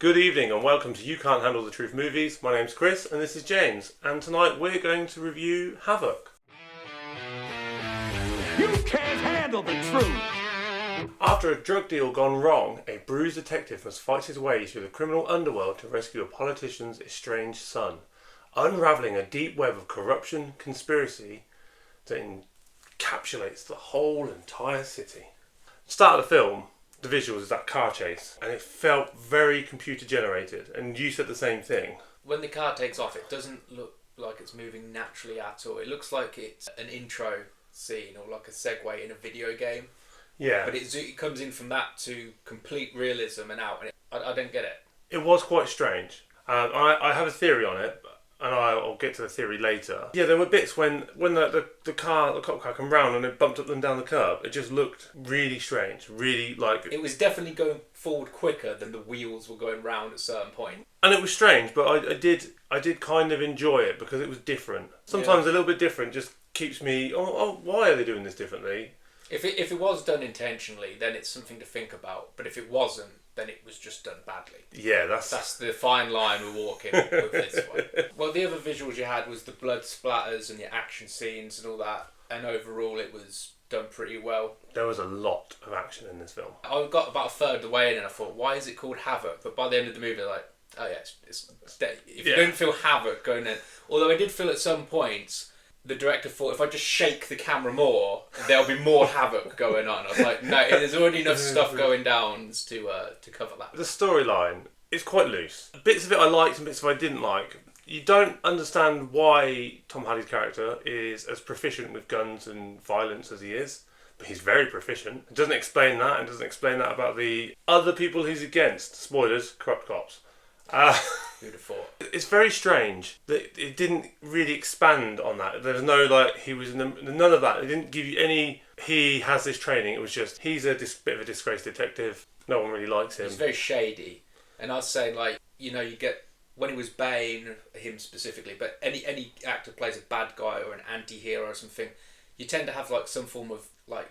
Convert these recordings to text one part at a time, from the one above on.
Good evening and welcome to You Can't Handle the Truth Movies. My name's Chris and this is James, and tonight we're going to review Havoc. You can't handle the truth! After a drug deal gone wrong, a bruised detective must fight his way through the criminal underworld to rescue a politician's estranged son, unravelling a deep web of corruption, conspiracy that encapsulates the whole entire city. Start of the film, the visuals is that car chase, and it felt very computer generated, and you said the same thing. When the car takes off, it doesn't look like it's moving naturally at all. It looks like it's an intro scene or like a segue in a video game. Yeah. But it comes in from that to complete realism and out, and I don't get it. It was quite strange. I have a theory on it, and I'll get to the theory later. Yeah, there were bits when the cop car came round and it bumped up and down the curb. It just looked really strange, really like... It was definitely going forward quicker than the wheels were going round at a certain point. And it was strange, but I did kind of enjoy it because it was different. Sometimes a little bit different just keeps me, why are they doing this differently? If it was done intentionally, then it's something to think about. But if it wasn't, then it was just done badly. Yeah, that's the fine line we're walking with this one. Well, the other visuals you had was the blood splatters and the action scenes and all that. And overall, it was done pretty well. There was a lot of action in this film. I got about a third of the way in and I thought, why is it called Havoc? But by the end of the movie, like, oh yeah, it's dead. If you don't feel havoc going in, although I did feel at some points, the director thought if I just shake the camera more, there'll be more havoc going on. I was like, no, there's already enough stuff going down to cover that. The storyline is quite loose. Bits of it I liked and bits of it I didn't like. You don't understand why Tom Hardy's character is as proficient with guns and violence as he is, but he's very proficient. It doesn't explain that, and doesn't explain that about the other people he's against. Spoilers, corrupt cops. Who'd have thought? It's very strange that it didn't really expand on that. There was no none of that. It didn't give you any. He has this training. It was just he's a bit of a disgraced detective. No one really likes him. He's very shady, and I was saying you get when it was Bane, him specifically, but any actor plays a bad guy or an anti-hero or something, you tend to have some form of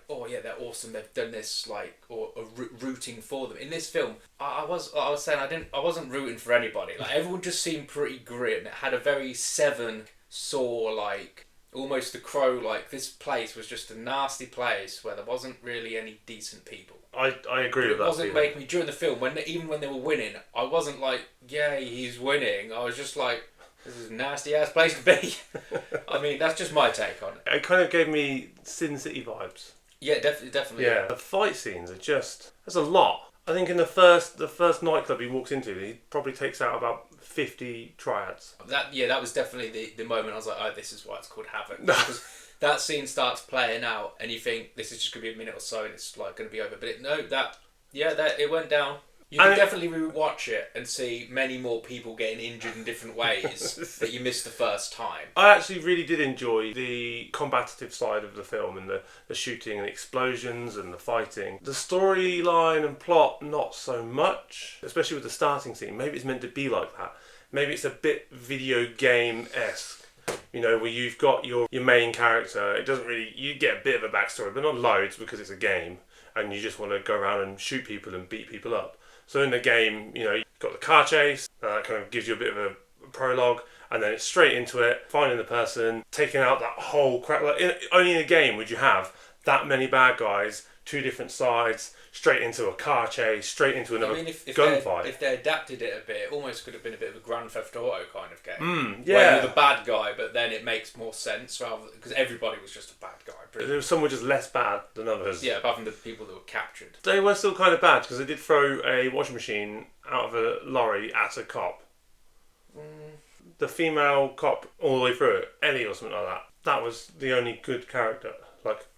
oh yeah, they're awesome, they've done this, or rooting for them. In this film, I was saying I wasn't rooting for anybody. Everyone just seemed pretty grim. It had a very Seven Saw almost The Crow. This place was just a nasty place where there wasn't really any decent people. I agree with that. It wasn't making me during the film even when they were winning. I wasn't yay, he's winning. I was just this is a nasty ass place to be. I mean, that's just my take on it. It kind of gave me Sin City vibes. Yeah, definitely. Yeah, the fight scenes are there's a lot. I think in the first nightclub he walks into, he probably takes out about 50 triads. That was definitely the moment I was like, oh, this is why it's called Havoc. Because that scene starts playing out and you think this is just going to be a minute or so and it's going to be over. But it went down. You can definitely rewatch it and see many more people getting injured in different ways that you missed the first time. I actually really did enjoy the combative side of the film and the shooting and the explosions and the fighting. The storyline and plot, not so much, especially with the starting scene. Maybe it's meant to be like that. Maybe it's a bit video game-esque. Where you've got your main character. It doesn't really... You get a bit of a backstory, but not loads because it's a game. And you just want to go around and shoot people and beat people up. So in the game, you've got the car chase, that kind of gives you a bit of a prologue, and then it's straight into it, finding the person, taking out that whole crap. Only in a game would you have that many bad guys, two different sides, straight into a car chase, straight into another gunfight. If they adapted it a bit, it almost could have been a bit of a Grand Theft Auto kind of game. Yeah. Where you're the bad guy, but then it makes more sense because everybody was just a bad guy. Some were just less bad than others. Yeah, apart from the people that were captured. They were still kind of bad because they did throw a washing machine out of a lorry at a cop. The female cop all the way through it, Ellie or something like that. That was the only good character.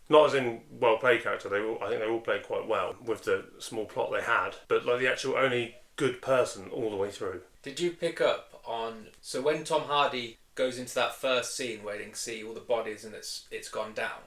Not as in well-played character. I think they all played quite well with the small plot they had. But the actual only good person all the way through. Did you pick up on... So when Tom Hardy goes into that first scene where you can see all the bodies and it's gone down,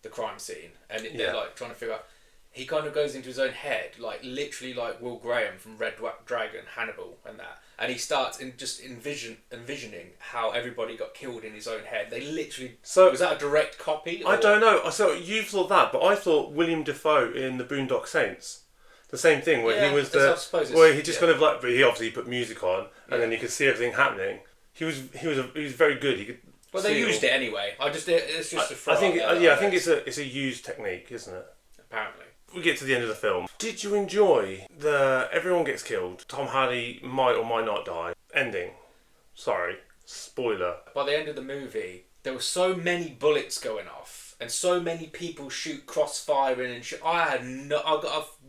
the crime scene, and they're trying to figure out... He kind of goes into his own head, literally like Will Graham from Red Dragon, Hannibal, and that. And he starts envisioning how everybody got killed in his own head. They literally... So was that a direct copy? I don't know. So you thought that, but I thought William Dafoe in The Boondock Saints. the same thing where he was I suppose it's- where he just kind of like, but he obviously put music on, and then you could see everything happening. He was very good. He could. Well, they used it anyway. It's just a throw. I think it's a used technique, isn't it? Apparently. We get to the end of the film. Did you enjoy everyone gets killed? Tom Hardy might or might not die. Ending. Sorry, spoiler. By the end of the movie, there were so many bullets going off, and so many people shoot crossfiring and shit. I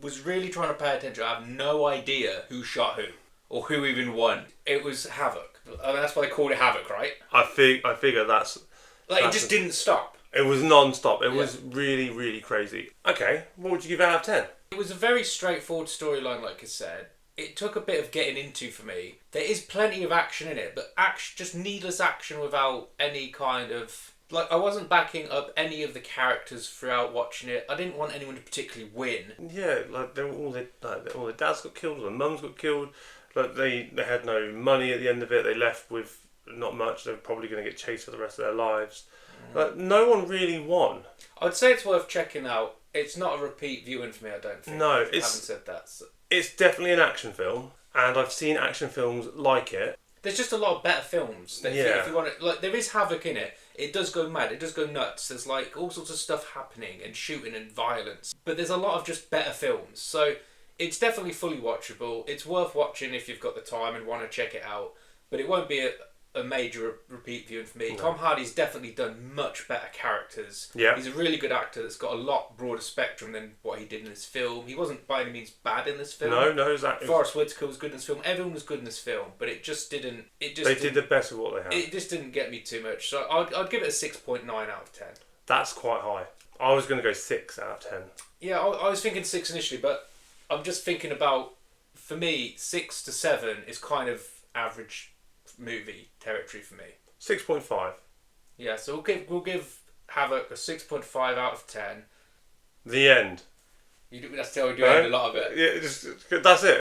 was really trying to pay attention. I have no idea who shot who or who even won. It was Havoc. I mean, that's why they called it Havoc, right? I figure that's Like, it just didn't stop. It was non-stop. It was really, really crazy. Okay, what would you give out of 10? It was a very straightforward storyline, like I said. It took a bit of getting into for me. There is plenty of action in it, but just needless action without any kind of... Like, I wasn't backing up any of the characters throughout watching it. I didn't want anyone to particularly win. Yeah, like all their dads got killed, all their mums got killed. Like they had no money at the end of it. They left with not much. They're probably going to get chased for the rest of their lives. Like no one really won. I'd say it's worth checking out. It's not a repeat viewing for me, I don't think. No, I haven't said that. So. It's definitely an action film, and I've seen action films like it. There's just a lot of better films. If you want to, like, there is Havoc in it. It does go mad. It does go nuts. There's like all sorts of stuff happening and shooting and violence. But there's a lot of just better films. So it's definitely fully watchable. It's worth watching if you've got the time and want to check it out. But it won't be a major repeat viewing for me. No. Tom Hardy's definitely done much better characters. Yeah. He's a really good actor that's got a lot broader spectrum than what he did in this film. He wasn't by any means bad in this film. No, exactly. Forrest Whitaker was good in this film. Everyone was good in this film, but it just didn't... They did the best of what they had. It just didn't get me too much. So I'd give it a 6.9 out of 10. That's quite high. I was going to go 6 out of 10. Yeah, I was thinking 6 initially, but I'm just thinking about... For me, 6 to 7 is kind of average movie territory for me. 6.5. Yeah, so we'll give Havoc a 6.5 out of 10. The end. That's how we do end a lot of it. Yeah, that's it.